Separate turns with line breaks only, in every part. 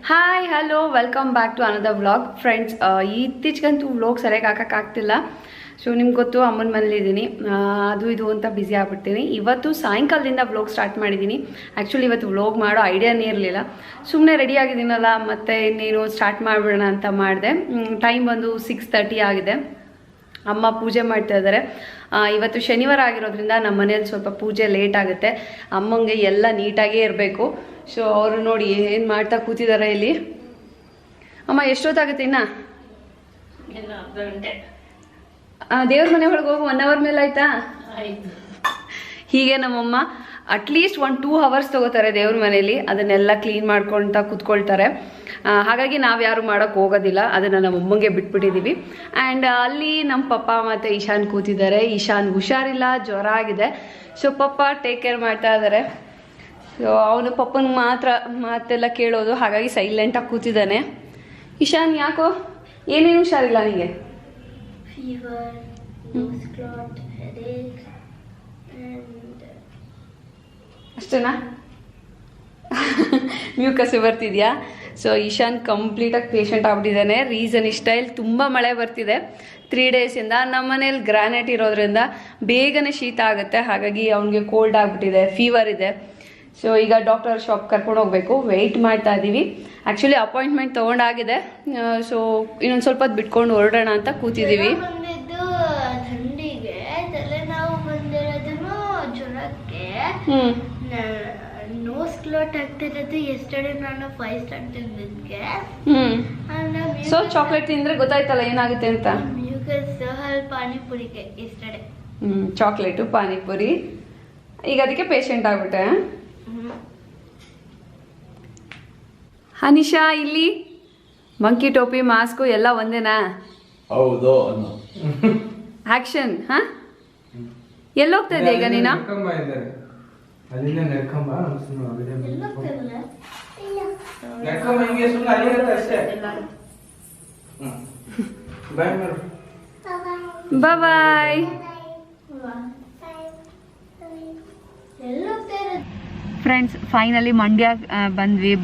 Hi hello welcome back to another vlog friends. ಇತ್ತೀಚೆಗಂತೂ vlog ಸರಿಯಾಗಿ ಹಾಕೋಕ್ಕಾಗ್ತಿಲ್ಲ. ಸೊ ನಿಮ್ಗೆ ಗೊತ್ತು ಅಮ್ಮನ ಮನೇಲಿದ್ದೀನಿ, ಅದು ಇದು ಅಂತ ಬ್ಯುಸಿ ಆಗ್ಬಿಡ್ತೀನಿ. ಇವತ್ತು ಸಾಯಂಕಾಲದಿಂದ ವ್ಲಾಗ್ ಸ್ಟಾರ್ಟ್ ಮಾಡಿದ್ದೀನಿ. ಆ್ಯಕ್ಚುಲಿ ಇವತ್ತು ವ್ಲಾಗ್ ಮಾಡೋ ಐಡಿಯಾನೇ ಇರಲಿಲ್ಲ. ಸುಮ್ಮನೆ ರೆಡಿ ಆಗಿದ್ದೀನಲ್ಲ, ಮತ್ತು ಇನ್ನೇನು ಸ್ಟಾರ್ಟ್ ಮಾಡಿಬಿಡೋಣ ಅಂತ ಮಾಡಿದೆ. ಟೈಮ್ ಬಂದು 6:30 ಆಗಿದೆ. ಅಮ್ಮ ಪೂಜೆ ಮಾಡ್ತಾ ಇದ್ದಾರೆ. ಇವತ್ತು ಶನಿವಾರ ಆಗಿರೋದ್ರಿಂದ ನಮ್ಮ ಮನೇಲಿ ಸ್ವಲ್ಪ ಪೂಜೆ ಲೇಟ್ ಆಗುತ್ತೆ. ಅಮ್ಮಂಗೆ ಎಲ್ಲ ನೀಟಾಗೇ ಇರಬೇಕು. ಸೊ ಅವರು ನೋಡಿ ಏನು ಮಾಡ್ತಾ ಕೂತಿದ್ದಾರೆ ಇಲ್ಲಿ. ಅಮ್ಮ ಎಷ್ಟೊತ್ತಾಗುತ್ತೆ ಇನ್ನ?
ಅರ್ಧ ಗಂಟೆ.
ದೇವ್ರ ಮನೆ ಒಳಗೆ ಹೋಗಿ 1 hour ಮೇಲೆ ಆಯ್ತಾ? ಹೀಗೆ ನಮ್ಮಮ್ಮ ಅಟ್ಲೀಸ್ಟ್ 1-2 hours ತಗೋತಾರೆ ದೇವ್ರ ಮನೇಲಿ. ಅದನ್ನೆಲ್ಲ ಕ್ಲೀನ್ ಮಾಡ್ಕೊಳ್ತಾ ಕೂತ್ಕೊಳ್ತಾರೆ. ಹಾಗಾಗಿ ನಾವು ಯಾರು ಮಾಡೋಕ್ಕೆ ಹೋಗೋದಿಲ್ಲ, ಅದನ್ನು ನಮ್ಮ ಅಮ್ಮಂಗೆ ಬಿಟ್ಬಿಟ್ಟಿದ್ದೀವಿ. ಆ್ಯಂಡ್ ಅಲ್ಲಿ ನಮ್ಮ ಪಪ್ಪ ಮತ್ತು ಈಶಾನ್ ಕೂತಿದ್ದಾರೆ. ಈಶಾನ್ ಹುಷಾರಿಲ್ಲ, ಜ್ವರ ಆಗಿದೆ. ಸೊ ಪಪ್ಪ ಟೇಕ್ ಕೇರ್ ಮಾಡ್ತಾ ಇದ್ದಾರೆ. ಸೊ ಅವನು ಪಪ್ಪನ ಮಾತ್ರ ಮಾತೆಲ್ಲ ಕೇಳೋದು, ಹಾಗಾಗಿ ಸೈಲೆಂಟಾಗಿ ಕೂತಿದ್ದಾನೆ. ಈಶಾನ್ ಯಾಕೋ ಏನೇನು ಹುಷಾರಿಲ್ಲ ನಿಮಗೆ?
ಫೀವರ್, ನೋಸ್ ಕ್ಲಾಟ್, ಹೆಡೇಕ್
ಅಷ್ಟೇನಾ? ಮ್ಯೂಕಸ್ ಬರ್ತಿದ್ಯಾ? ಸೊ ಈಶಾನ್ ಕಂಪ್ಲೀಟಾಗಿ ಪೇಷಂಟ್ ಆಗ್ಬಿಟ್ಟಿದ್ದಾನೆ. ರೀಸನ್ ಇಷ್ಟ, ಇಲ್ಲಿ ತುಂಬ ಮಳೆ ಬರ್ತಿದೆ 3 ಡೇಸಿಂದ. ನಮ್ಮ ಮನೇಲಿ ಗ್ರಾನೈಟ್ ಇರೋದ್ರಿಂದ ಬೇಗನೆ ಶೀತ ಆಗುತ್ತೆ, ಹಾಗಾಗಿ ಅವನಿಗೆ ಕೋಲ್ಡ್ ಆಗಿಬಿಟ್ಟಿದೆ, ಫೀವರ್ ಇದೆ. ಸೊ ಈಗ ಡಾಕ್ಟರ್ ಶಾಪ್ ಕರ್ಕೊಂಡು ಹೋಗ್ಬೇಕು, ವೆಯ್ಟ್ ಮಾಡ್ತಾ ಇದ್ದೀವಿ. Actually appointment ತೊಗೊಂಡಾಗಿದೆ. ಸೊ ಇನ್ನೊಂದು ಸ್ವಲ್ಪ ಹೊತ್ತು ಬಿಟ್ಕೊಂಡು ಹೊರಡೋಣ ಅಂತ ಕೂತಿದ್ದೀವಿ.
ಥಂಡಿಗೆ ತಲೆನೋವು ಬಂದಿರೋದನ್ನು ಜ್ವರಕ್ಕೆ ನೋಸ್ ಕ್ಲಾಟ್ ಆಗ್ತಿರೋದು. ಎಸ್ಟರ್ಡೇ ನಾನು 5 ಸ್ಟಾರ್ ತಿಂದಿದ್ದೆ.
ಸೊ ಚಾಕ್ಲೇಟ್ ತಿಂದ್ರೆ ಗೊತ್ತಾಯ್ತಲ್ಲ ಏನಾಗುತ್ತೆ ಅಂತ.
ಮ್ಯೂಕಸ್ ಪಾನಿಪುರಿಗೆ ಎಸ್ಟರ್ಡೇ.
ಚಾಕ್ಲೇಟು ಪಾನಿಪುರಿ, ಈಗ ಅದಕ್ಕೆ ಪೇಷಂಟ್ ಆಗ್ಬಿಟ್ಟೆ. ಅನಿಶಾ ಇಲ್ಲಿ ಮಂಕಿ ಟೋಪಿ ಮಾಸ್ಕು ಎಲ್ಲ ಒಂದೇನಾ?
ಹೌದು.
ಆಕ್ಷನ್. ಹಾ, ಎಲ್ಲೋಗ್ತಾ ಇದೆಯಾ ಈಗ ನೀನು? ಬಾಯ್. ಫ್ರೆಂಡ್ಸ್, ಫೈನಲಿ ಮಂಡ್ಯ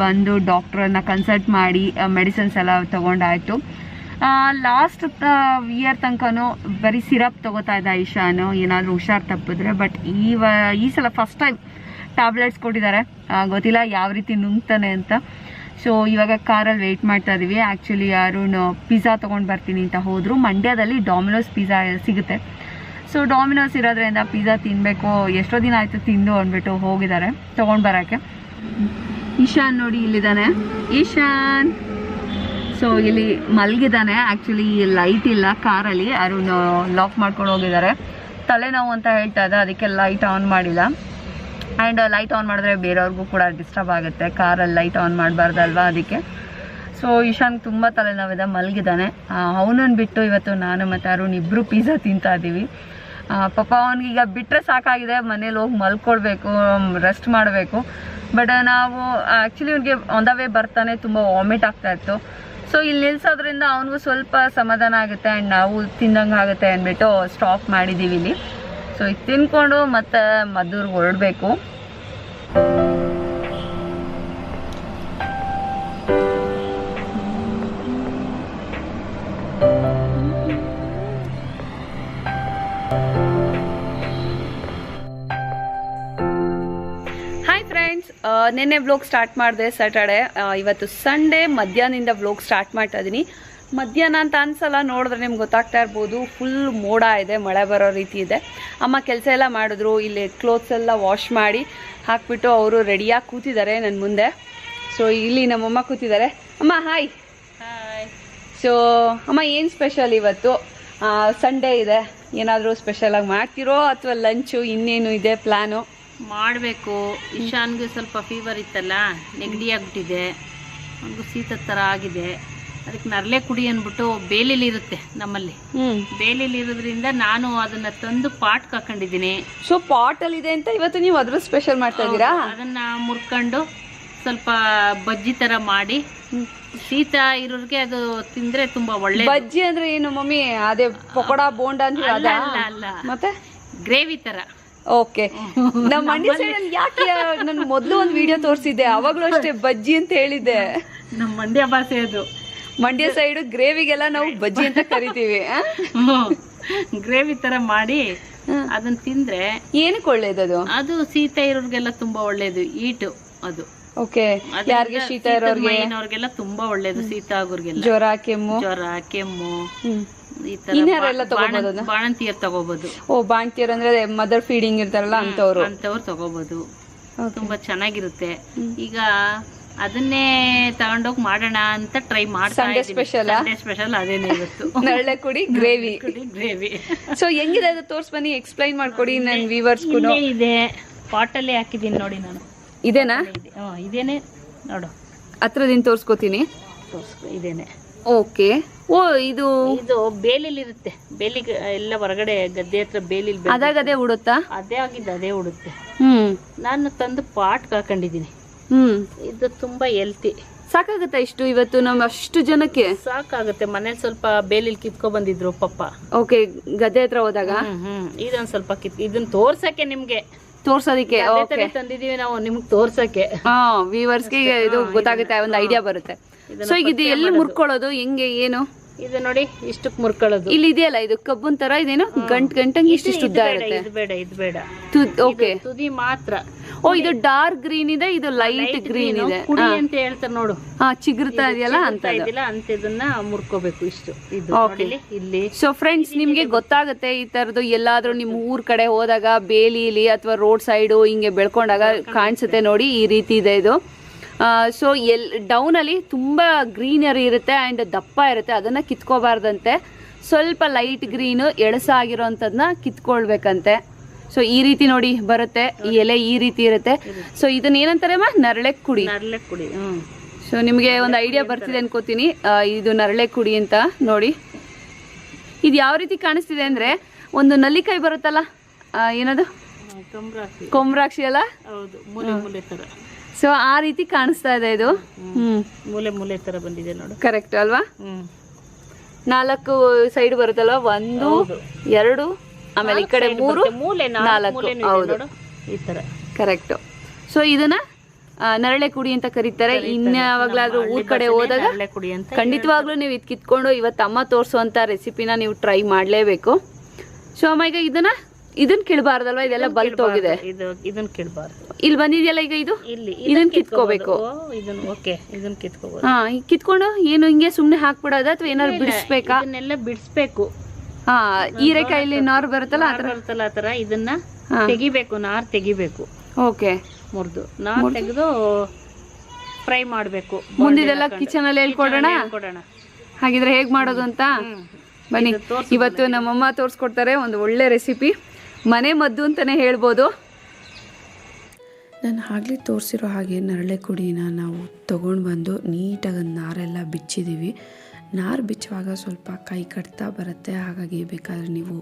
ಬಂದು ಡಾಕ್ಟ್ರನ್ನ ಕನ್ಸಲ್ಟ್ ಮಾಡಿ ಮೆಡಿಸಿನ್ಸ್ ಎಲ್ಲ ತೊಗೊಂಡಾಯಿತು. ಲಾಸ್ಟ್ ಇಯರ್ ತನಕನೂ ಬರೀ ಸಿರಪ್ ತೊಗೋತಾ ಇದ್ದ ಈಶಾನು, ಏನಾದರೂ ಹುಷಾರು ತಪ್ಪಿದ್ರೆ. ಬಟ್ ಈ ಸಲ ಫಸ್ಟ್ ಟೈಮ್ ಟ್ಯಾಬ್ಲೆಟ್ಸ್ ಕೊಟ್ಟಿದ್ದಾರೆ. ಗೊತ್ತಿಲ್ಲ ಯಾವ ರೀತಿ ನುಂಗ್ತಾನೆ ಅಂತ. ಸೊ ಇವಾಗ ಕಾರಲ್ಲಿ ವೆಯ್ಟ್ ಮಾಡ್ತಾ ಇದ್ದೀವಿ. ಆ್ಯಕ್ಚುಲಿ ಯಾರು ಪಿಜ್ಜಾ ತೊಗೊಂಡು ಬರ್ತೀನಿ ಅಂತ ಹೋದರು. ಮಂಡ್ಯದಲ್ಲಿ ಡಾಮಿನೋಸ್ ಪಿಜ್ಜಾ ಸಿಗುತ್ತೆ. ಸೊ ಡಾಮಿನೋಸ್ ಇರೋದ್ರಿಂದ ಪಿಜ್ಜಾ ತಿನ್ನಬೇಕು, ಎಷ್ಟೋ ದಿನ ಆಯಿತು ತಿಂದು ಅಂದ್ಬಿಟ್ಟು ಹೋಗಿದ್ದಾರೆ ತೊಗೊಂಡು ಬರೋಕ್ಕೆ. ಈಶಾನ್ ನೋಡಿ ಇಲ್ಲಿದ್ದಾನೆ, ಈಶಾನ್. ಸೊ ಇಲ್ಲಿ ಮಲಗಿದ್ದಾನೆ. ಆ್ಯಕ್ಚುಲಿ ಲೈಟ್ ಇಲ್ಲ ಕಾರಲ್ಲಿ, ಯಾರು ಲಾಕ್ ಮಾಡ್ಕೊಂಡು ಹೋಗಿದ್ದಾರೆ. ತಲೆನೋವು ಅಂತ ಹೇಳ್ತಾ ಇದ್ದ, ಅದಕ್ಕೆ ಲೈಟ್ ಆನ್ ಮಾಡಿಲ್ಲ. ಆ್ಯಂಡ್ ಲೈಟ್ ಆನ್ ಮಾಡಿದ್ರೆ ಬೇರೆಯವ್ರಿಗೂ ಕೂಡ ಡಿಸ್ಟರ್ಬ್ ಆಗುತ್ತೆ, ಕಾರಲ್ಲಿ ಲೈಟ್ ಆನ್ ಮಾಡಬಾರ್ದಲ್ವಾ, ಅದಕ್ಕೆ. ಸೊ ಈಶಾನ್ ತುಂಬ ತಲೆನೋವಿದೆ, ಮಲಗಿದ್ದಾನೆ. ಅವನನ್ನು ಬಿಟ್ಟು ಇವತ್ತು ನಾನು ಮತ್ತು ಅರುಣ್ ಇಬ್ಬರು ಪಿಜ್ಜಾ ತಿಂತಾ ಇದ್ದೀವಿ. ಪಾಪ ಅವನಿಗೀಗ ಬಿಟ್ಟರೆ ಸಾಕಾಗಿದೆ, ಮನೇಲಿ ಹೋಗಿ ಮಲ್ಕೊಳ್ಬೇಕು, ರೆಸ್ಟ್ ಮಾಡಬೇಕು. ಬಟ್ ನಾವು ಆ್ಯಕ್ಚುಲಿ ಅವ್ನಿಗೆ ಆನ್ ದ ವೇ ಬರ್ತಾನೆ ತುಂಬ ವಾಮಿಟ್ ಆಗ್ತಾಯಿತ್ತು. ಸೊ ಇಲ್ಲಿ ನಿಲ್ಸೋದ್ರಿಂದ ಅವನಿಗೂ ಸ್ವಲ್ಪ ಸಮಾಧಾನ ಆಗುತ್ತೆ ಆ್ಯಂಡ್ ನಾವು ತಿಂದಂಗೆ ಆಗುತ್ತೆ ಅಂದ್ಬಿಟ್ಟು ಸ್ಟಾಪ್ ಮಾಡಿದ್ದೀವಿ ಇಲ್ಲಿ. ಸೊ ಇದು ತಿನ್ಕೊಂಡು ಮತ್ತು ಮದ್ದೂರಿಗೆ ಹೊರಡಬೇಕು. ನಿನ್ನೆ ವ್ಲಾಗ್ ಸ್ಟಾರ್ಟ್ ಮಾಡಿದೆ ಸ್ಯಾಟರ್ಡೆ. ಇವತ್ತು ಸಂಡೇ ಮಧ್ಯಾಹ್ನದಿಂದ ವ್ಲಾಗ್ ಸ್ಟಾರ್ಟ್ ಮಾಡ್ತಾ ಇದ್ದೀನಿ. ಮಧ್ಯಾಹ್ನ ಅಂತ ಅನ್ಸಲ್ಲ, ನೋಡಿದ್ರೆ ನಿಮ್ಗೆ ಗೊತ್ತಾಗ್ತಾ ಇರ್ಬೋದು, ಫುಲ್ ಮೋಡ ಇದೆ, ಮಳೆ ಬರೋ ರೀತಿ ಇದೆ. ಅಮ್ಮ ಕೆಲಸ ಎಲ್ಲ ಮಾಡಿದ್ರು. ಇಲ್ಲಿ ಕ್ಲೋತ್ಸ್ ಎಲ್ಲ ವಾಶ್ ಮಾಡಿ ಹಾಕ್ಬಿಟ್ಟು ಅವರು ರೆಡಿಯಾಗಿ ಕೂತಿದ್ದಾರೆ ನನ್ನ ಮುಂದೆ. ಸೊ ಇಲ್ಲಿ ನಮ್ಮಮ್ಮ ಕೂತಿದ್ದಾರೆ. ಅಮ್ಮ ಹಾಯ್.
ಹಾಯ್.
ಸೊ ಅಮ್ಮ, ಏನು ಸ್ಪೆಷಲ್ ಇವತ್ತು? ಸಂಡೇ ಇದೆ, ಏನಾದರೂ ಸ್ಪೆಷಲಾಗಿ ಮಾಡ್ತಿರೋ ಅಥವಾ ಲಂಚು ಇನ್ನೇನು ಇದೆ ಪ್ಲ್ಯಾನು?
ಮಾಡಬೇಕು. ಈಶಾನ್ಗೆ ಸ್ವಲ್ಪ ಫೀವರ್ ಇತ್ತಲ್ಲ, ನೆಗಡಿ ಆಗಿಬಿಟ್ಟಿದೆ, ಅವ್ನಿಗೂ ಶೀತ ಥರ ಆಗಿದೆ. ಅದಕ್ಕೆ ನರಲೆಕುಡಿ ಅಂದ್ಬಿಟ್ಟು ಬೇಲಿಲಿ ಇರುತ್ತೆ ನಮ್ಮಲ್ಲಿ. ಬೇಲಿಲಿ ಇರೋದ್ರಿಂದ ನಾನು ಅದನ್ನು ತಂದು ಪಾಟ್ಗೆ ಹಾಕೊಂಡಿದ್ದೀನಿ.
ಸೊ ಪಾಟಲ್ಲಿದೆ ಅಂತ ಇವತ್ತು ನೀವು ಅದ್ರ ಸ್ಪೆಷಲ್ ಮಾಡ್ತಾ ಇದ್ದೀರಾ?
ಅದನ್ನು ಮುರ್ಕೊಂಡು ಸ್ವಲ್ಪ ಬಜ್ಜಿ ಥರ ಮಾಡಿ, ಶೀತ ಇರೋರಿಗೆ ಅದು ತಿಂದರೆ ತುಂಬ ಒಳ್ಳೆ.
ಬಜ್ಜಿ ಅಂದರೆ ಏನು ಮಮ್ಮಿ? ಅದೇ ಪಕೋಡ ಬೋಂಡ ಅಂತ?
ಅಲ್ಲ,
ಮತ್ತೆ
ಗ್ರೇವಿ ಥರ.
ಓಕೆ. ನಮ್ಮ ಮಂಡ್ಯ ಸೈಡ್ ಯಾಕೆ ನಾನು ಮೊದಲು ಒಂದು ವಿಡಿಯೋ ತೋರಿಸಿದ್ದೆ, ಅವಾಗಲೂ ಅಷ್ಟೇ ಬಜ್ಜಿ ಅಂತ ಹೇಳಿದ್ದೆ.
ನಮ್ಮ ಮಂಡ್ಯ ಭಾಷೆ ಅದು.
ಮಂಡ್ಯ ಸೈಡ್ ಗ್ರೇವಿಗೆಲ್ಲ ನಾವು ಬಜ್ಜಿ ಅಂತ ಕರಿತೀವಿ.
ಗ್ರೇವಿ ತರ ಮಾಡಿ ಅದನ್ನ ತಿಂದ್ರೆ
ಏನಕ್ಕೆ ಒಳ್ಳೇದದು?
ಅದು ಶೀತ ಇರೋರ್ಗೆಲ್ಲ ತುಂಬಾ ಒಳ್ಳೇದು, ಈಟು ಅದು.
ಓಕೆ. ಯಾರಿಗೆ ಶೀತ
ಇರೋರ್ಗೆಲ್ಲ ತುಂಬಾ ಒಳ್ಳೇದು, ಶೀತ ಆಗೋರ್ಗೆಲ್ಲ.
ಜ್ವರ ಕೆಮ್ಮು
ಈ ತರ ಬಾಣಂತಿಯರ್ ತಗೋಬಹುದು.
ಓ, ಬಾಣಂತಿಯರ್ ಅಂದ್ರೆ ಮದರ್ ಫೀಡಿಂಗ್ ಇರ್ತಾರಲ್ಲ ಅಂತವ್ರು
ತಗೋಬಹುದು. ತುಂಬಾ ಚೆನ್ನಾಗಿರುತ್ತೆ. ಈಗ ಅದನ್ನೇ ತಗೊಂಡೋಗಿ ಮಾಡೋಣ ಅಂತ ಟ್ರೈ ಮಾಡ್ತಾ
ಸಂಡೇ ಸ್ಪೆಷಲ್
ಅದೇನೆ ಇವತ್ತು.
ನರಳೆಕುಡಿ ಗ್ರೇವಿ. ಸೊ ಹೆಂಗಿದೆ ಅದು ತೋರ್ಸ್ ಬನ್ನಿ, ಎಕ್ಸ್ಪ್ಲೈನ್ ಮಾಡ್ಕೊಡಿ ನನ್ನ ವ್ಯೂವರ್ಸ್ಗೂ.
ಇದೆ ಪಾಟಲ್ಲೇ ಹಾಕಿದೀನಿ ನೋಡಿ ನಾನು.
ಇದೇನಾ?
ಇದೇನೆ ನೋಡು,
ಹತ್ರದಿಂದ ತೋರ್ಸ್ಕೊತೀನಿ.
ಇದೇನೆ.
ಓಕೆ. ಓ, ಇದು
ಬೇಲಿಲಿ ಇರುತ್ತೆ. ಬೇಲಿ ಎಲ್ಲ ಹೊರಗಡೆ ಗದ್ದೆ ಹತ್ರ ಬೇಲಿಲಿ
ಅದೇ ಉಡುತ್ತಾ?
ಅದೇ ಉಡುತ್ತೆ. ನಾನು ತಂದು ಪಾಟ್ ಹಾಕೊಂಡಿದೀನಿ. ಇದು ತುಂಬಾ ಹೆಲ್ತಿ.
ಸಾಕಾಗುತ್ತಾ ಇಷ್ಟು ಇವತ್ತು ನಮ್ಮ ಅಷ್ಟು ಜನಕ್ಕೆ?
ಸಾಕಾಗುತ್ತೆ. ಮನೇಲಿ ಸ್ವಲ್ಪ ಬೇಲಿಲ್ ಕಿತ್ಕೊ ಬಂದಿದ್ರು ಪಪ್ಪ.
ಓಕೆ, ಗದ್ದೆ ಹತ್ರ ಹೋದಾಗ
ಇದೊಂದ್ ಸ್ವಲ್ಪ ಇದನ್ನ ತೋರ್ಸಕ್ಕೆ, ನಿಮ್ಗೆ
ತೋರ್ಸೋದಿಕ್ಕೆ
ತಂದಿದೀವಿ ನಾವು, ನಿಮ್ಗೆ ತೋರ್ಸಕ್ಕೆ.
ವ್ಯೂವರ್ಸ್ಗೆ ಇದು ಗೊತ್ತಾಗುತ್ತೆ, ಒಂದು ಐಡಿಯಾ ಬರುತ್ತೆ. ಸೊ ಈಗ ಇದು ಎಲ್ಲಿ ಮುರ್ಕೊಳ್ಳೋದು, ಹೆಂಗೆ, ಏನು?
ಇದು ನೋಡಿ, ಇಷ್ಟಕ್ಕೆ ಮುರ್ಕೊಳ್ಳೋದು.
ಇಲ್ಲಿ ಇದೆಯಲ್ಲ, ಇದು ಕಬ್ಬನ್ ತರ ಇದೇನು ಗಂಟಂಗೆ ಇಷ್ಟು ಉದ್ದ ಇರುತ್ತೆ.
ಇದು ಬೇಡ.
ಓಕೆ,
ತುದಿ ಮಾತ್ರ.
ಓ, ಇದು ಡಾರ್ಕ್ ಗ್ರೀನ್ ಇದೆ, ಇದು ಲೈಟ್ ಗ್ರೀನ್ ಇದೆ.
ಕುಡಿ ಅಂತ ಹೇಳ್ತಾರೆ ನೋಡು.
ಚಿಗುರ್ತಾ ಇದೆಯಲ್ಲ ಅಂತ
ಇದನ್ನ ಮುರ್ಕೋಬೇಕು ಇಷ್ಟು. ಇದು ಇಲ್ಲಿ.
ಸೊ ಫ್ರೆಂಡ್ಸ್, ನಿಮ್ಗೆ ಗೊತ್ತಾಗುತ್ತೆ ಈ ತರದ್ದು. ಎಲ್ಲಾದ್ರೂ ನಿಮ್ ಊರ್ ಕಡೆ ಹೋದಾಗ ಬೇಲಿಲಿ ಅಥವಾ ರೋಡ್ ಸೈಡು ಹಿಂಗೆ ಬೆಳ್ಕೊಂಡಾಗ ಕಾಣಿಸುತ್ತೆ ನೋಡಿ, ಈ ರೀತಿ ಇದೆ ಇದು. ಸೊ ಡೌನ್ ಅಲ್ಲಿ ತುಂಬಾ ಗ್ರೀನರಿ ಇರುತ್ತೆ ಅಂಡ್ ದಪ್ಪ ಇರುತ್ತೆ, ಅದನ್ನ ಕಿತ್ಕೋಬಾರ್ದಂತೆ. ಸ್ವಲ್ಪ ಲೈಟ್ ಗ್ರೀನ್ ಎಳಸಾಗಿರೋಂಥದ್ನ ಕಿತ್ಕೊಳ್ಬೇಕಂತೆ. ಸೊ ಈ ರೀತಿ ನೋಡಿ ಬರುತ್ತೆ, ಈ ಎಲೆ ಈ ರೀತಿ ಇರುತ್ತೆ. ಸೊ ಇದನ್ನ ಏನಂತಾರೆ ನರಳೆಕುಡಿ. ಸೊ ನಿಮ್ಗೆ ಒಂದು ಐಡಿಯಾ ಬರ್ತಿದೆ ಅನ್ಕೋತೀನಿ, ಇದು ನರಳೆಕುಡಿ ಅಂತ ನೋಡಿ. ಇದು ಯಾವ ರೀತಿ ಕಾಣಿಸ್ತಿದೆ ಅಂದ್ರೆ, ಒಂದು ನಲ್ಲಿಕಾಯಿ ಬರುತ್ತಲ್ಲ, ಏನದು ಕೊಂಬ್ರಾಕ್ಷಿ ಅಲ್ಲ? ಸೊ ಆ ರೀತಿ ಕಾಣಿಸ್ತಾ ಇದೆ ಇದು.
ಮೂಲೆ ತರ ಬಂದಿದೆ ನೋಡು.
ಕರೆಕ್ಟ್ ಅಲ್ವಾ? 4 ಸೈಡ್ ಬರುತ್ತಲ್ವಾ, 1 2 ಆಮೇಲೆ ಈ ಕಡೆ 3 4. ಹೌದು,
ಈ ತರ
ಕರೆಕ್ಟ್. ಸೊ ಇದನ್ನ ನರಳೆಕುಡಿ ಅಂತ ಕರೀತಾರೆ. ಇನ್ಯಾವಾಗ್ಲಾದ್ರೂ ಊರ್ ಕಡೆ ಹೋದಾಗ ಖಂಡಿತವಾಗ್ಲೂ ನೀವು ಇದು ಕಿತ್ಕೊಂಡು ಇವತ್ತು ಅಮ್ಮ ತೋರಿಸುವಂತ ರೆಸಿಪಿನ ನೀವು ಟ್ರೈ ಮಾಡ್ಲೇಬೇಕು. ಸೊ ಅಮ್ಮ, ಈಗ ಇದನ್ನ ಕಿಳ್ಬಾರ್ದಲ್ವಾ? ಇದೆಲ್ಲ ಬಲ್ತ್ ಹೋಗಿದೆ.
ಇದನ್ನ ಕಿಳ್ಬಾರ್ದು.
ಇಲ್ಲಿ ಬಂದಿದೆಯಲ್ಲ, ಈಗ ಇದನ್ನ ಕಿತ್ಕೋಬೇಕು. ಕಿತ್ಕೊಂಡು ಏನು ಹಿಂಗೆ ಸುಮ್ನೆ ಹಾಕ್ಬಿಡೋದ ಅಥವಾ ಏನಾದ್ರು ಬಿಡಿಸ್ಬೇಕಾ?
ಇದನ್ನೆಲ್ಲ ಬಿಡಿಸ್ಬೇಕು.
ಹೀರೆಕಾಯಿಲಿ ನಾರು ಬರುತ್ತಲ್ಲ,
ಆ ತರ ಇದನ್ನ ತೆಗಿಬೇಕು, ನಾರ್ ತೆಗಿಬೇಕು.
ಓಕೆ,
ಮುರಿದು ನಾರ್ ತೆಗೆದು ಫ್ರೈ ಮಾಡ್ಬೇಕು.
ಮುಂದಿದೆಲ್ಲ ಕಿಚನ್ ಅಲ್ಲಿ ಹೇಳ್ಕೊಡೋಣ. ಹಾಗಿದ್ರೆ ಹೇಗ್ ಮಾಡೋದು ಅಂತ ಬನ್ನಿ. ಇವತ್ತು ನಮ್ಮಮ್ಮ ತೋರಿಸ್ಕೊಡ್ತಾರೆ ಒಂದು ಒಳ್ಳೆ ರೆಸಿಪಿ, ಮನೆ ಮದ್ದು ಅಂತಾನೆ ಹೇಳ್ಬೋದು.
ನಾನು ಆಗಲೇ ತೋರಿಸಿರೋ ಹಾಗೆ ನರಳೆಕುಡಿನ ನಾವು ತೊಗೊಂಡು ಬಂದು ನೀಟಾಗಿ ನಾರೆಲ್ಲ ಬಿಚ್ಚಿದ್ದೀವಿ. ನಾರು ಬಿಚ್ಚುವಾಗ ಸ್ವಲ್ಪ ಕೈ ಕಟ್ತಾ ಬರುತ್ತೆ, ಹಾಗಾಗಿ ಬೇಕಾದರೆ ನೀವು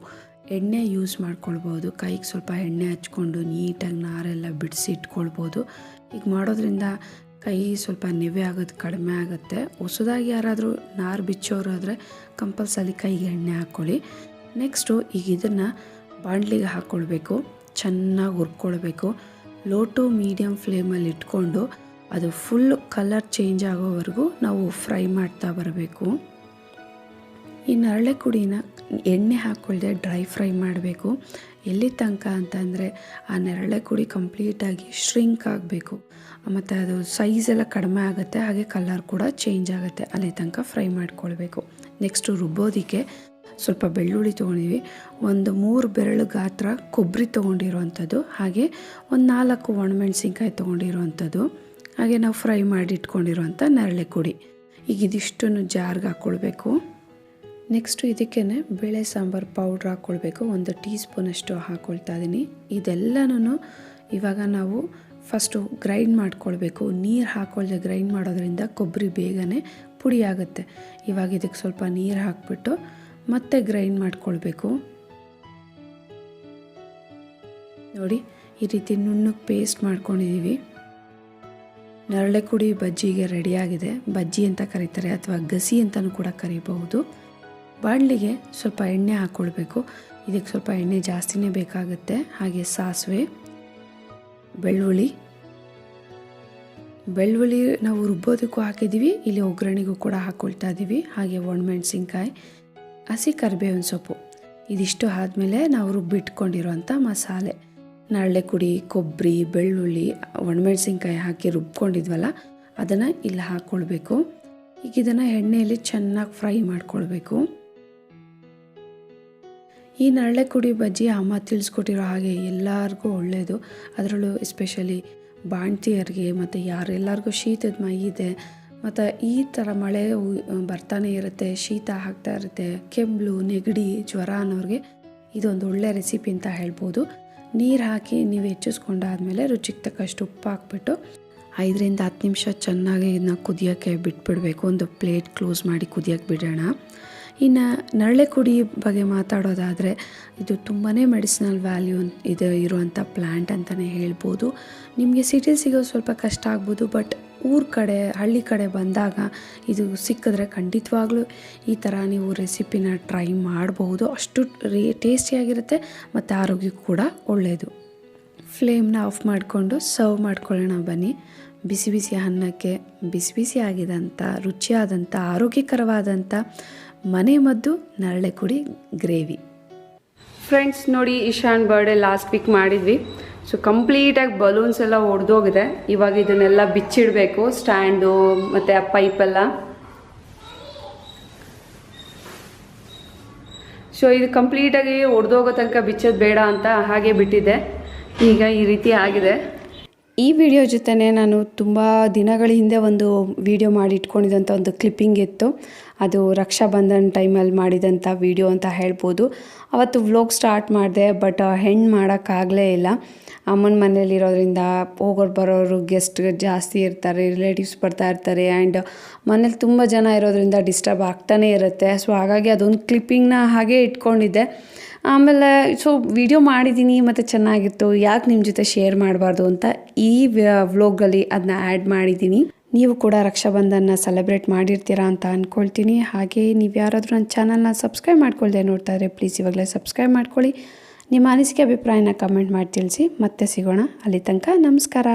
ಎಣ್ಣೆ ಯೂಸ್ ಮಾಡ್ಕೊಳ್ಬೋದು. ಕೈಗೆ ಸ್ವಲ್ಪ ಎಣ್ಣೆ ಹಚ್ಕೊಂಡು ನೀಟಾಗಿ ನಾರೆಲ್ಲ ಬಿಡಿಸಿ ಇಟ್ಕೊಳ್ಬೋದು. ಈಗ ಮಾಡೋದ್ರಿಂದ ಕೈ ಸ್ವಲ್ಪ ನೆವೆ ಆಗೋದು ಕಡಿಮೆ ಆಗುತ್ತೆ. ಹೊಸದಾಗಿ ಯಾರಾದರೂ ನಾರು ಬಿಚ್ಚೋರಾದರೆ ಕಂಪಲ್ಸರಿ ಕೈಗೆ ಎಣ್ಣೆ ಹಾಕ್ಕೊಳ್ಳಿ. ನೆಕ್ಸ್ಟು ಈಗ ಇದನ್ನು ಬಾಣಲಿಗೆ ಹಾಕ್ಕೊಳ್ಬೇಕು, ಚೆನ್ನಾಗಿ ಹುರ್ಕೊಳ್ಬೇಕು. ಲೋ ಟು ಮೀಡಿಯಮ್ ಫ್ಲೇಮಲ್ಲಿ ಇಟ್ಕೊಂಡು ಅದು ಫುಲ್ ಕಲರ್ ಚೇಂಜ್ ಆಗೋವರೆಗೂ ನಾವು ಫ್ರೈ ಮಾಡ್ತಾ ಬರಬೇಕು. ಈ ನರಳೆಕುಡಿನ ಎಣ್ಣೆ ಹಾಕ್ಕೊಳ್ದೆ ಡ್ರೈ ಫ್ರೈ ಮಾಡಬೇಕು. ಎಲ್ಲಿ ತನಕ ಅಂತಂದರೆ ಆ ನರಳೆಕುಡಿ ಕಂಪ್ಲೀಟಾಗಿ ಶ್ರಿಂಕ್ ಆಗಬೇಕು, ಮತ್ತು ಅದು ಸೈಜ್ ಎಲ್ಲ ಕಡಿಮೆ ಆಗುತ್ತೆ, ಹಾಗೆ ಕಲರ್ ಕೂಡ ಚೇಂಜ್ ಆಗುತ್ತೆ. ಅಲ್ಲಿ ತನಕ ಫ್ರೈ ಮಾಡ್ಕೊಳ್ಬೇಕು. ನೆಕ್ಸ್ಟು ರುಬ್ಬೋದಕ್ಕೆ ಸ್ವಲ್ಪ ಬೆಳ್ಳುಳ್ಳಿ ತೊಗೊಂಡಿವಿ, ಒಂದು 3 ಬೆರಳು ಗಾತ್ರ ಕೊಬ್ಬರಿ ತೊಗೊಂಡಿರೋವಂಥದ್ದು, ಹಾಗೆ ಒಂದು 4 ಒಣಮೆಣಸಿನ್ಕಾಯಿ ತೊಗೊಂಡಿರೋವಂಥದ್ದು, ಹಾಗೆ ನಾವು ಫ್ರೈ ಮಾಡಿ ಇಟ್ಕೊಂಡಿರೋವಂಥ ನರಳೆಕುಡಿ. ಈಗ ಇದಿಷ್ಟನ್ನು ಜಾರ್ಗೆ ಹಾಕ್ಕೊಳ್ಬೇಕು. ನೆಕ್ಸ್ಟು ಇದಕ್ಕೇ ಬೇಳೆ ಸಾಂಬಾರು ಪೌಡ್ರ್ ಹಾಕ್ಕೊಳ್ಬೇಕು, 1 ಟೀ ಸ್ಪೂನಷ್ಟು ಹಾಕ್ಕೊಳ್ತಾ ಇದ್ದೀನಿ. ಇದೆಲ್ಲನೂ ಇವಾಗ ನಾವು ಫಸ್ಟು ಗ್ರೈಂಡ್ ಮಾಡ್ಕೊಳ್ಬೇಕು. ನೀರು ಹಾಕ್ಕೊಳ್ದೆ ಗ್ರೈಂಡ್ ಮಾಡೋದ್ರಿಂದ ಕೊಬ್ಬರಿ ಬೇಗನೆ ಪುಡಿ ಆಗುತ್ತೆ. ಇವಾಗ ಇದಕ್ಕೆ ಸ್ವಲ್ಪ ನೀರು ಹಾಕ್ಬಿಟ್ಟು ಮತ್ತೆ ಗ್ರೈಂಡ್ ಮಾಡ್ಕೊಳ್ಬೇಕು. ನೋಡಿ, ಈ ರೀತಿ ನುಣ್ಣಗೆ ಪೇಸ್ಟ್ ಮಾಡ್ಕೊಂಡಿದ್ದೀವಿ. ನರಳೆಕುಡಿ ಬಜ್ಜಿಗೆ ರೆಡಿಯಾಗಿದೆ. ಬಜ್ಜಿ ಅಂತ ಕರೀತಾರೆ ಅಥವಾ ಗಸಿ ಅಂತಲೂ ಕೂಡ ಕರಿಬಹುದು. ಬಾಣಲಿಗೆ ಸ್ವಲ್ಪ ಎಣ್ಣೆ ಹಾಕ್ಕೊಳ್ಬೇಕು. ಇದಕ್ಕೆ ಸ್ವಲ್ಪ ಎಣ್ಣೆ ಜಾಸ್ತಿನೇ ಬೇಕಾಗುತ್ತೆ. ಹಾಗೆ ಸಾಸಿವೆ, ಬೆಳ್ಳುಳ್ಳಿ ನಾವು ರುಬ್ಬೋದಕ್ಕೂ ಹಾಕಿದ್ದೀವಿ, ಇಲ್ಲಿ ಒಗ್ಗರಣೆಗೂ ಕೂಡ ಹಾಕ್ಕೊಳ್ತಾ ಇದ್ದೀವಿ. ಹಾಗೆ ಒಣಮೆಣಸಿನ್ಕಾಯಿ, ಹಸಿ ಕರಿಬೇವಿನ ಸೊಪ್ಪು. ಇದಿಷ್ಟು ಆದಮೇಲೆ ನಾವು ರುಬ್ಬಿಟ್ಕೊಂಡಿರೋಂಥ ಮಸಾಲೆ, ನರಳೆಕುಡಿ, ಕೊಬ್ಬರಿ, ಬೆಳ್ಳುಳ್ಳಿ, ಒಣಮೆಣಸಿನ್ಕಾಯಿ ಹಾಕಿ ರುಬ್ಕೊಂಡಿದ್ವಲ್ಲ ಅದನ್ನು ಇಲ್ಲಿ ಹಾಕ್ಕೊಳ್ಬೇಕು. ಈಗ ಇದನ್ನು ಎಣ್ಣೆಯಲ್ಲಿ ಚೆನ್ನಾಗಿ ಫ್ರೈ ಮಾಡ್ಕೊಳ್ಬೇಕು. ಈ ನರಳೆಕುಡಿ ಬಜ್ಜಿ ಅಮ್ಮ ತಿಳಿಸ್ಕೊಟ್ಟಿರೋ ಹಾಗೆ ಎಲ್ಲರಿಗೂ ಒಳ್ಳೆಯದು. ಅದರಲ್ಲೂ ಎಸ್ಪೆಷಲಿ ಬಾಣ್ತಿಯರಿಗೆ ಮತ್ತು ಯಾರೆಲ್ಲರಿಗೂ ಶೀತದ ಮೈ ಇದೆ ಮತ್ತು ಈ ಥರ ಮಳೆ ಬರ್ತಾನೆ ಇರುತ್ತೆ, ಶೀತ ಆಗ್ತಾ ಇರುತ್ತೆ, ಕೆಮ್ಮು, ನೆಗಡಿ, ಜ್ವರ ಅನ್ನೋರಿಗೆ ಇದೊಂದು ಒಳ್ಳೆ ರೆಸಿಪಿ ಅಂತ ಹೇಳ್ಬೋದು. ನೀರು ಹಾಕಿ ನೀವು ಹೆಚ್ಚಿಸ್ಕೊಂಡಾದ್ಮೇಲೆ ರುಚಿಗೆ ತಕ್ಕಷ್ಟು ಉಪ್ಪು ಹಾಕ್ಬಿಟ್ಟು 5ರಿಂದ 10 ನಿಮಿಷ ಚೆನ್ನಾಗಿ ಇದನ್ನ ಕುದಿಯೋಕ್ಕೆ ಬಿಟ್ಬಿಡಬೇಕು. ಒಂದು ಪ್ಲೇಟ್ ಕ್ಲೋಸ್ ಮಾಡಿ ಕುದಿಯೋಕ್ಕೆ ಬಿಡೋಣ. ಇನ್ನು ನರಳೆಕುಡಿ ಬಗ್ಗೆ ಮಾತಾಡೋದಾದರೆ ಇದು ತುಂಬಾ ಮೆಡಿಸಿನಲ್ ವ್ಯಾಲ್ಯೂ ಇರುವಂಥ ಪ್ಲ್ಯಾಂಟ್ ಅಂತಲೇ ಹೇಳ್ಬೋದು. ನಿಮಗೆ ಸಿಟಿಲಿ ಸಿಗೋದು ಸ್ವಲ್ಪ ಕಷ್ಟ ಆಗ್ಬೋದು, ಬಟ್ ಊರ ಕಡೆ, ಹಳ್ಳಿ ಕಡೆ ಬಂದಾಗ ಇದು ಸಿಕ್ಕಿದ್ರೆ ಖಂಡಿತವಾಗ್ಲೂ ಈ ಥರ ನೀವು ರೆಸಿಪಿನ ಟ್ರೈ ಮಾಡಬಹುದು. ಅಷ್ಟು ಟೇಸ್ಟಿಯಾಗಿರುತ್ತೆ ಮತ್ತು ಆರೋಗ್ಯಕ್ಕೂ ಕೂಡ ಒಳ್ಳೆಯದು. ಫ್ಲೇಮ್ನ ಆಫ್ ಮಾಡಿಕೊಂಡು ಸರ್ವ್ ಮಾಡ್ಕೊಳ್ಳೋಣ ಬನ್ನಿ. ಬಿಸಿ ಬಿಸಿ ಅನ್ನಕ್ಕೆ ಬಿಸಿ ಆಗಿದಂಥ ರುಚಿಯಾದಂಥ ಆರೋಗ್ಯಕರವಾದಂಥ ಮನೆಮದ್ದು ನರಳೆಕುಡಿ ಗ್ರೇವಿ. ಫ್ರೆಂಡ್ಸ್ ನೋಡಿ, ಇಶಾನ್ ಬರ್ಡೇ ಲಾಸ್ಟ್ ವೀಕ್ ಮಾಡಿದ್ವಿ. ಸೊ ಕಂಪ್ಲೀಟಾಗಿ ಬಲೂನ್ಸ್ ಎಲ್ಲ ಒಡೆದೋಗಿದೆ. ಇವಾಗ ಇದನ್ನೆಲ್ಲ ಬಿಚ್ಚಿಡಬೇಕು, ಸ್ಟ್ಯಾಂಡು ಮತ್ತು ಆ ಪೈಪೆಲ್ಲ. ಸೊ ಇದು ಕಂಪ್ಲೀಟಾಗಿ ಒಡೆದೋಗೋ ತನಕ ಬಿಚ್ಚೋದು ಬೇಡ ಅಂತ ಹಾಗೆ ಬಿಟ್ಟಿದ್ದೆ. ಈಗ ಈ ರೀತಿ ಆಗಿದೆ. ಈ ವಿಡಿಯೋ ಜೊತೆನೇ ನಾನು ತುಂಬ ದಿನಗಳ ಹಿಂದೆ ಒಂದು ವಿಡಿಯೋ ಮಾಡಿ ಇಟ್ಕೊಂಡಿದ್ದಂಥ ಒಂದು ಕ್ಲಿಪ್ಪಿಂಗ್ ಇತ್ತು. ಅದು ರಕ್ಷಾಬಂಧನ ಟೈಮಲ್ಲಿ ಮಾಡಿದಂಥ ವಿಡಿಯೋ ಅಂತ ಹೇಳ್ಬೋದು. ಅವತ್ತು ವ್ಲಾಗ್ ಸ್ಟಾರ್ಟ್ ಮಾಡಿದೆ, ಬಟ್ ಹೆಣ್ಣು ಮಾಡೋಕ್ಕಾಗಲೇ ಇಲ್ಲ. ಅಮ್ಮನ ಮನೇಲಿರೋದ್ರಿಂದ ಹೋಗೋರು ಬರೋರು ಗೆಸ್ಟ್ ಜಾಸ್ತಿ ಇರ್ತಾರೆ, ರಿಲೇಟಿವ್ಸ್ ಬರ್ತಾ ಇರ್ತಾರೆ, ಆ್ಯಂಡ್ ಮನೇಲಿ ತುಂಬ ಜನ ಇರೋದ್ರಿಂದ ಡಿಸ್ಟರ್ಬ್ ಆಗ್ತಾನೇ ಇರುತ್ತೆ. ಸೊ ಹಾಗಾಗಿ ಅದೊಂದು ಕ್ಲಿಪ್ಪಿಂಗ್ನ ಹಾಗೆ ಇಟ್ಕೊಂಡಿದ್ದೆ. ಆಮೇಲೆ ಸೊ ವಿಡಿಯೋ ಮಾಡಿದ್ದೀನಿ ಮತ್ತು ಚೆನ್ನಾಗಿತ್ತು, ಯಾಕೆ ನಿಮ್ಮ ಜೊತೆ ಶೇರ್ ಮಾಡಬಾರ್ದು ಅಂತ ಈ ವ್ಲಾಗಲ್ಲಿ ಅದನ್ನ ಆ್ಯಡ್ ಮಾಡಿದ್ದೀನಿ. ನೀವು ಕೂಡ ರಕ್ಷಾಬಂಧನ ಸೆಲೆಬ್ರೇಟ್ ಮಾಡಿರ್ತೀರಾ ಅಂತ ಅಂದ್ಕೊಳ್ತೀನಿ. ಹಾಗೆ ನೀವು ಯಾರಾದರೂ ನನ್ನ ಚಾನಲ್ನ ಸಬ್ಸ್ಕ್ರೈಬ್ ಮಾಡ್ಕೊಳ್ದೆ ನೋಡ್ತಾ ಇದ್ರೆ ಪ್ಲೀಸ್ ಇವಾಗಲೇ ಸಬ್ಸ್ಕ್ರೈಬ್ ಮಾಡ್ಕೊಳ್ಳಿ. ನಿಮ್ಮ ಅನಿಸಿಕೆ ಅಭಿಪ್ರಾಯನ ಕಮೆಂಟ್ ಮಾಡಿ ತಿಳಿಸಿ. ಮತ್ತೆ ಸಿಗೋಣ. ಅಲ್ಲಿ ತನಕ ನಮಸ್ಕಾರ.